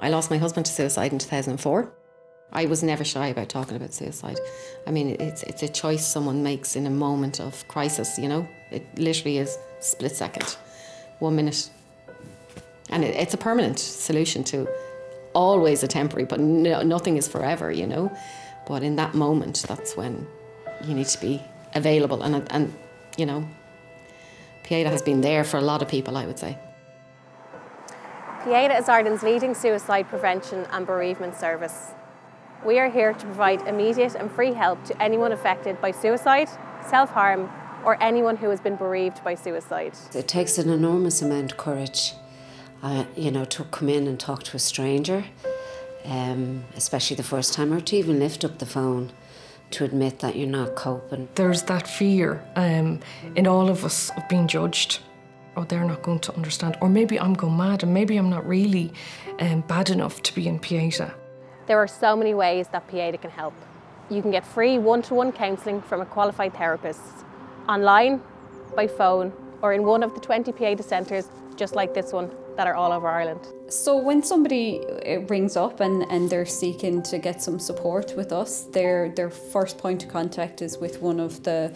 I lost my husband to suicide in 2004. I was never shy about talking about suicide. I mean, it's a choice someone makes in a moment of crisis, you know? It literally is split second, 1 minute. And it's a permanent solution to always a temporary, but nothing is forever, you know? But in that moment, that's when you need to be available. And you know, Pieta has been there for a lot of people, I would say. Pieta is Ireland's leading suicide prevention and bereavement service. We are here to provide immediate and free help to anyone affected by suicide, self-harm, or anyone who has been bereaved by suicide. It takes an enormous amount of courage, you know, to come in and talk to a stranger, especially the first time, or to even lift up the phone to admit that you're not coping. There's that fear in all of us of being judged. Oh, they're not going to understand. Or maybe I'm going mad and maybe I'm not really bad enough to be in Pieta. There are so many ways that Pieta can help. You can get free one-to-one counselling from a qualified therapist, online, by phone, or in one of the 20 Pieta centres, just like this one, that are all over Ireland. So when somebody rings up and they're seeking to get some support with us, their first point of contact is with one of the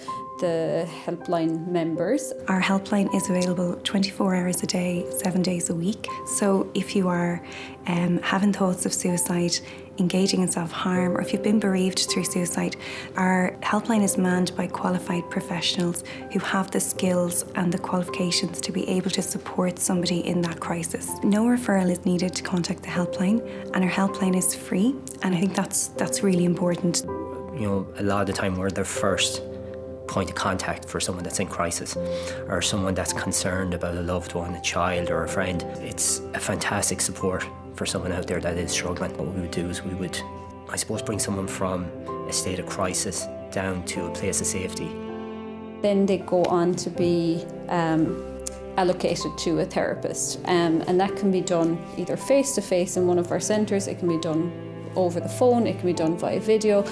helpline members. Our helpline is available 24 hours a day, 7 days a week. So if you are having thoughts of suicide, engaging in self-harm, or if you've been bereaved through suicide, our helpline is manned by qualified professionals who have the skills and the qualifications to be able to support somebody in that crisis. No referral is needed to contact the helpline, and our helpline is free, and I think that's really important. You know, a lot of the time we're their first point of contact for someone that's in crisis or someone that's concerned about a loved one, a child or a friend. It's a fantastic support for someone out there that is struggling. What we would do is we would, I suppose, bring someone from a state of crisis down to a place of safety. Then they go on to be allocated to a therapist, and that can be done either face-to-face in one of our centres, it can be done over the phone, it can be done via video.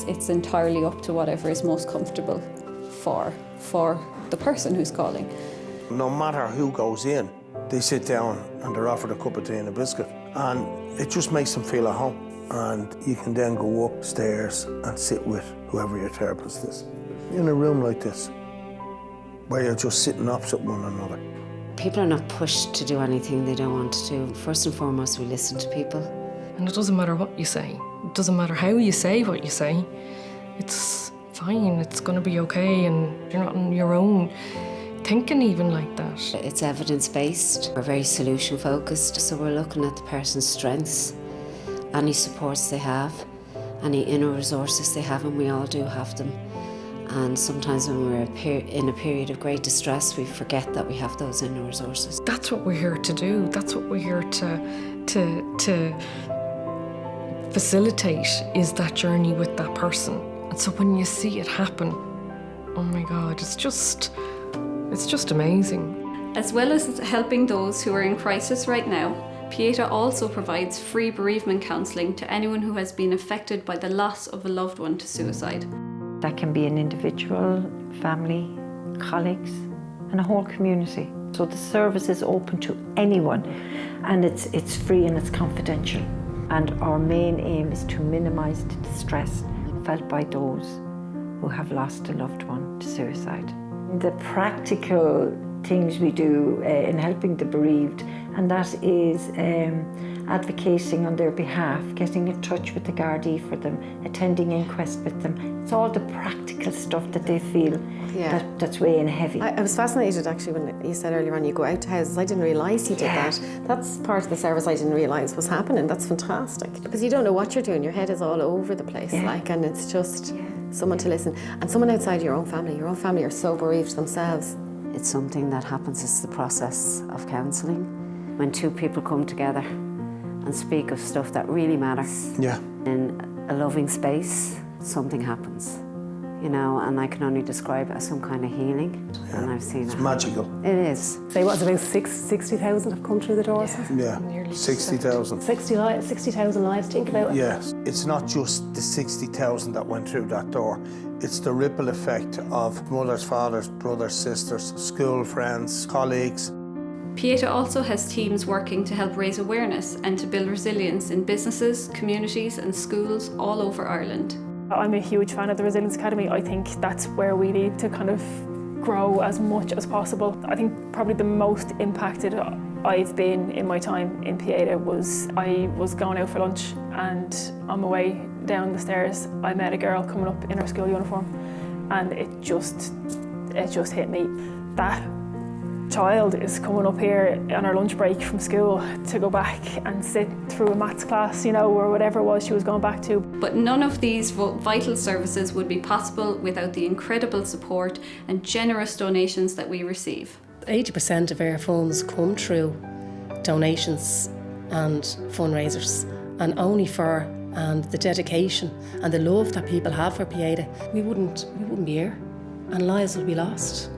It's entirely up to whatever is most comfortable for the person who's calling. No matter who goes in, they sit down and they're offered a cup of tea and a biscuit, and it just makes them feel at home. And you can then go upstairs and sit with whoever your therapist is in a room like this, where you're just sitting opposite one another. People are not pushed to do anything they don't want to do. First and foremost, we listen to people. And it doesn't matter what you say. It doesn't matter how you say what you say. It's fine, it's going to be okay, and you're not on your own thinking even like that. It's evidence-based. We're very solution-focused, so we're looking at the person's strengths, any supports they have, any inner resources they have, and we all do have them. And sometimes when we're in a period of great distress, we forget that we have those inner resources. That's what we're here to do. That's what we're here to facilitate, is that journey with that person. And so when you see it happen, oh my God, it's just amazing. As well as helping those who are in crisis right now, Pieta also provides free bereavement counselling to anyone who has been affected by the loss of a loved one to suicide. That can be an individual, family, colleagues, and a whole community. So the service is open to anyone, and it's free and it's confidential. And our main aim is to minimise the distress felt by those who have lost a loved one to suicide. The practical things we do in helping the bereaved, and that is advocating on their behalf, getting in touch with the Gardaí for them, attending inquest with them. It's all the practical stuff that they feel that's weighing heavy. I was fascinated actually when you said earlier on you go out to houses. I didn't realise you did that. That's part of the service I didn't realise was happening. That's fantastic. Because you don't know what you're doing. Your head is all over the place. And it's just someone to listen. And someone outside your own family. Your own family are so bereaved themselves. It's something that happens. It's the process of counselling. When two people come together and speak of stuff that really matters. In a loving space, something happens, you know, and I can only describe it as some kind of healing. And I've seen it's magical. It is. Say what's about 60,000 have come through the doors? Yeah, 60,000. 60,000 lives, think about it. Yes, it's not just the 60,000 that went through that door. It's the ripple effect of mothers, fathers, brothers, sisters, school friends, colleagues. Pieta also has teams working to help raise awareness and to build resilience in businesses, communities and schools all over Ireland. I'm a huge fan of the Resilience Academy. I think that's where we need to kind of grow as much as possible. I think probably the most impacted I've been in my time in Pieta was I was going out for lunch, and on my way down the stairs I met a girl coming up in her school uniform, and it just hit me. That child is coming up here on her lunch break from school to go back and sit through a maths class, you know, or whatever it was she was going back to. But none of these vital services would be possible without the incredible support and generous donations that we receive. 80% of our funds come through donations and fundraisers, and only for the dedication and the love that people have for Pieta, we wouldn't be here, and lives will be lost.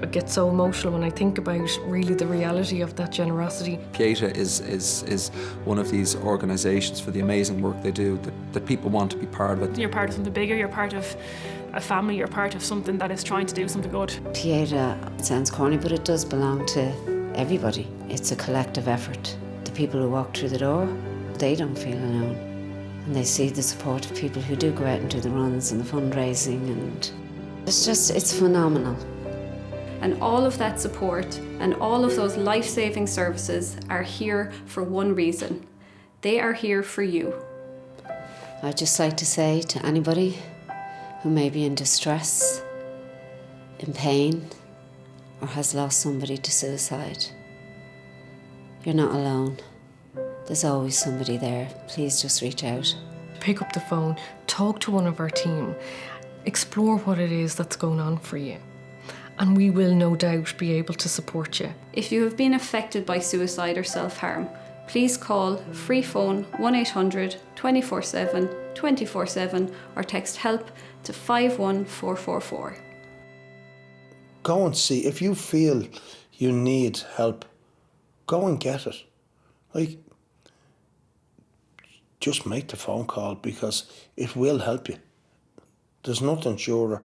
I get so emotional when I think about really the reality of that generosity. Pieta is one of these organisations for the amazing work they do that people want to be part of it. You're part of something bigger, you're part of a family, you're part of something that is trying to do something good. Pieta sounds corny, but it does belong to everybody. It's a collective effort. The people who walk through the door, they don't feel alone. And they see the support of people who do go out and do the runs and the fundraising, and it's phenomenal. And all of that support and all of those life-saving services are here for one reason. They are here for you. I'd just like to say to anybody who may be in distress, in pain, or has lost somebody to suicide, you're not alone. There's always somebody there. Please just reach out. Pick up the phone, talk to one of our team, explore what it is that's going on for you. And we will no doubt be able to support you. If you have been affected by suicide or self-harm, please call free phone 1800 24/7 24/7 or text help to 51444. Go and see. If you feel you need help, go and get it. Like, just make the phone call, because it will help you. There's nothing surer.